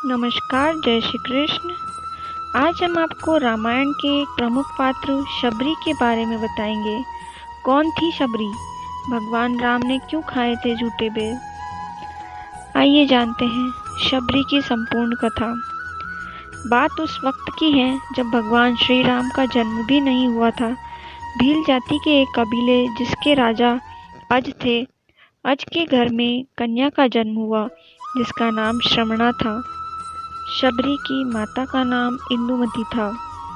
नमस्कार, जय श्री कृष्ण। आज हम आपको रामायण के एक प्रमुख पात्र शबरी के बारे में बताएंगे। कौन थी शबरी? भगवान राम ने क्यों खाए थे झूठे बेर? आइए जानते हैं शबरी की संपूर्ण कथा। बात उस वक्त की है जब भगवान श्री राम का जन्म भी नहीं हुआ था। भील जाति के एक कबीले जिसके राजा अज थे, अज के घर में कन्या का जन्म हुआ जिसका नाम श्रमणा था। शबरी की माता का नाम इंदुमती था।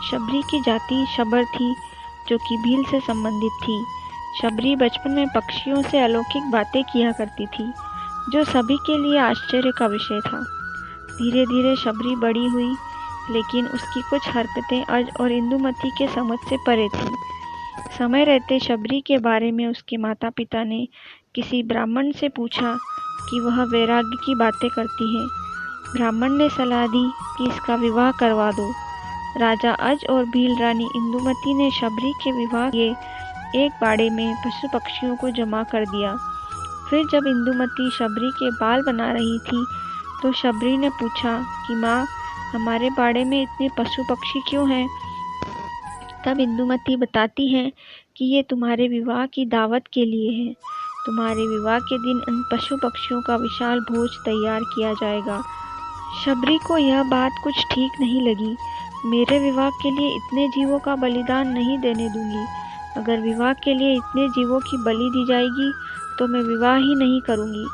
शबरी की जाति शबर थी जो कि भील से संबंधित थी। शबरी बचपन में पक्षियों से अलौकिक बातें किया करती थी जो सभी के लिए आश्चर्य का विषय था। धीरे धीरे शबरी बड़ी हुई, लेकिन उसकी कुछ हरकतें अज और इंदुमती के समझ से परे थी। समय रहते शबरी के बारे में उसके माता पिता ने किसी ब्राह्मण से पूछा कि वह वैराग्य की बातें करती है। ब्राह्मण ने सलाह दी कि इसका विवाह करवा दो। राजा अज और भील रानी इंदुमती ने शबरी के विवाह के एक बाड़े में पशु पक्षियों को जमा कर दिया। फिर जब इंदुमती शबरी के बाल बना रही थी तो शबरी ने पूछा कि माँ, हमारे बाड़े में इतने पशु पक्षी क्यों हैं? तब इंदुमती बताती है कि ये तुम्हारे विवाह की दावत के लिए है। तुम्हारे विवाह के दिन इन पशु पक्षियों का विशाल भोज तैयार किया जाएगा। शबरी को यह बात कुछ ठीक नहीं लगी। मेरे विवाह के लिए इतने जीवों का बलिदान नहीं देने दूंगी। अगर विवाह के लिए इतने जीवों की बलि दी जाएगी तो मैं विवाह ही नहीं करूंगी।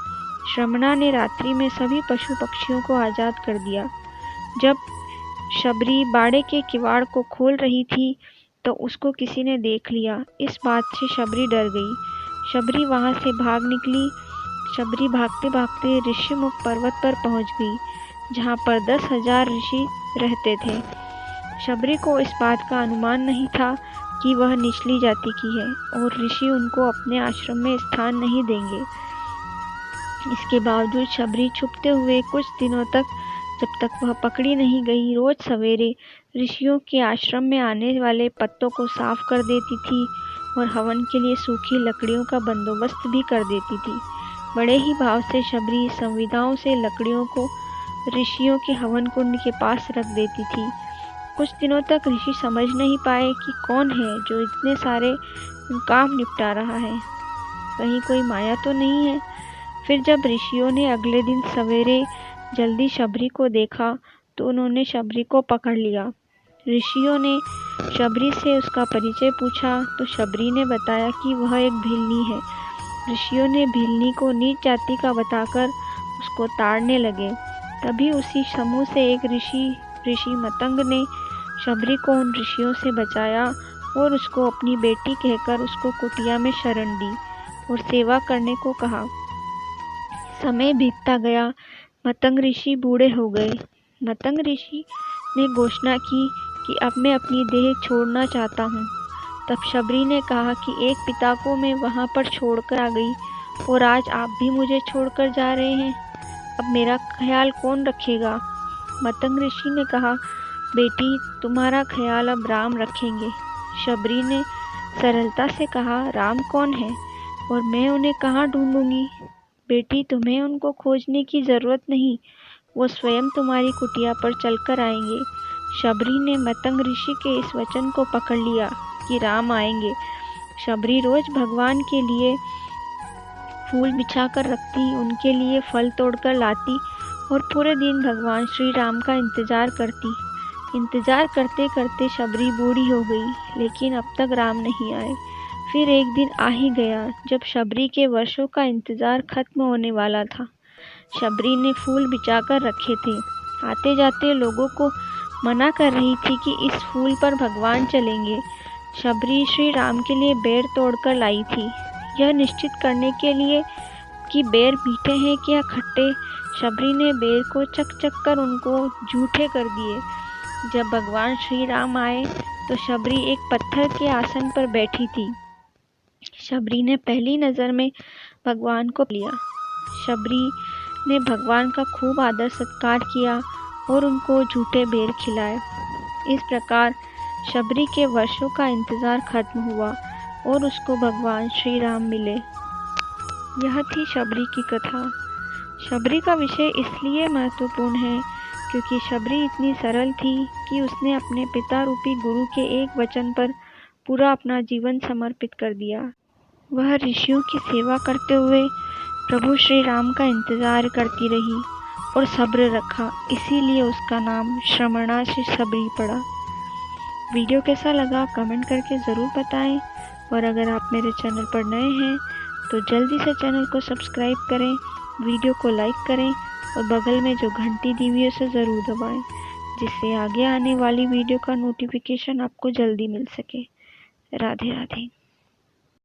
श्रमणा ने रात्रि में सभी पशु पक्षियों को आज़ाद कर दिया। जब शबरी बाड़े के किवाड़ को खोल रही थी तो उसको किसी ने देख लिया। इस बात से शबरी डर गई। शबरी वहां से भाग निकली। शबरी भागते भागते ऋषिमुख पर्वत पर पहुंच गई, जहाँ पर 10,000 ऋषि रहते थे। शबरी को इस बात का अनुमान नहीं था कि वह निचली जाति की है और ऋषि उनको अपने आश्रम में स्थान नहीं देंगे। इसके बावजूद शबरी छुपते हुए कुछ दिनों तक, जब तक वह पकड़ी नहीं गई, रोज सवेरे ऋषियों के आश्रम में आने वाले पत्तों को साफ कर देती थी और हवन के लिए सूखी लकड़ियों का बंदोबस्त भी कर देती थी। बड़े ही भाव से शबरी संविदाओं से लकड़ियों को ऋषियों के हवन कुंड के पास रख देती थी। कुछ दिनों तक ऋषि समझ नहीं पाए कि कौन है जो इतने सारे काम निपटा रहा है, कहीं कोई माया तो नहीं है। फिर जब ऋषियों ने अगले दिन सवेरे जल्दी शबरी को देखा तो उन्होंने शबरी को पकड़ लिया। ऋषियों ने शबरी से उसका परिचय पूछा तो शबरी ने बताया कि वह एक भीलनी है। ऋषियों ने भीलनी को नीच जाति का बताकर उसको ताड़ने लगे। तभी उसी समूह से एक ऋषि मतंग ने शबरी को उन ऋषियों से बचाया और उसको अपनी बेटी कहकर उसको कुटिया में शरण दी और सेवा करने को कहा। समय बीतता गया। मतंग ऋषि बूढ़े हो गए। मतंग ऋषि ने घोषणा की कि अब मैं अपनी देह छोड़ना चाहता हूँ। तब शबरी ने कहा कि एक पिता को मैं वहाँ पर छोड़कर आ गई और आज आप भी मुझे छोड़कर जा रहे हैं। अब मेरा ख्याल कौन रखेगा? मतंग ऋषि ने कहा, बेटी, तुम्हारा ख्याल अब राम रखेंगे। शबरी ने सरलता से कहा, राम कौन है और मैं उन्हें कहाँ ढूंढूंगी? बेटी, तुम्हें उनको खोजने की जरूरत नहीं, वो स्वयं तुम्हारी कुटिया पर चलकर आएंगे। शबरी ने मतंग ऋषि के इस वचन को पकड़ लिया कि राम आएंगे। शबरी रोज भगवान के लिए फूल बिछा कर रखती, उनके लिए फल तोड़कर लाती और पूरे दिन भगवान श्री राम का इंतजार करती। इंतजार करते करते शबरी बूढ़ी हो गई, लेकिन अब तक राम नहीं आए। फिर एक दिन आ ही गया जब शबरी के वर्षों का इंतजार खत्म होने वाला था। शबरी ने फूल बिछाकर रखे थे। आते जाते लोगों को मना कर रही थी कि इस फूल पर भगवान चलेंगे। शबरी श्री राम के लिए बेर तोड़कर लाई थी, यह निश्चित करने के लिए कि बेर मीठे हैं क्या खट्टे। शबरी ने बेर को चक चक कर उनको जूठे कर दिए। जब भगवान श्री राम आए तो शबरी एक पत्थर के आसन पर बैठी थी। शबरी ने पहली नज़र में भगवान को लिया। शबरी ने भगवान का खूब आदर सत्कार किया और उनको झूठे बेर खिलाए। इस प्रकार शबरी के वर्षों का इंतज़ार खत्म हुआ और उसको भगवान श्री राम मिले। यह थी शबरी की कथा। शबरी का विषय इसलिए महत्वपूर्ण है क्योंकि शबरी इतनी सरल थी कि उसने अपने पिता रूपी गुरु के एक वचन पर पूरा अपना जीवन समर्पित कर दिया। वह ऋषियों की सेवा करते हुए प्रभु श्री राम का इंतजार करती रही और सब्र रखा, इसीलिए उसका नाम श्रमणा से शबरी पड़ा। वीडियो कैसा लगा कमेंट करके ज़रूर बताएं, और अगर आप मेरे चैनल पर नए हैं तो जल्दी से चैनल को सब्सक्राइब करें, वीडियो को लाइक करें और बगल में जो घंटी दी हुई है उसे ज़रूर दबाएं, जिससे आगे आने वाली वीडियो का नोटिफिकेशन आपको जल्दी मिल सके। राधे राधे।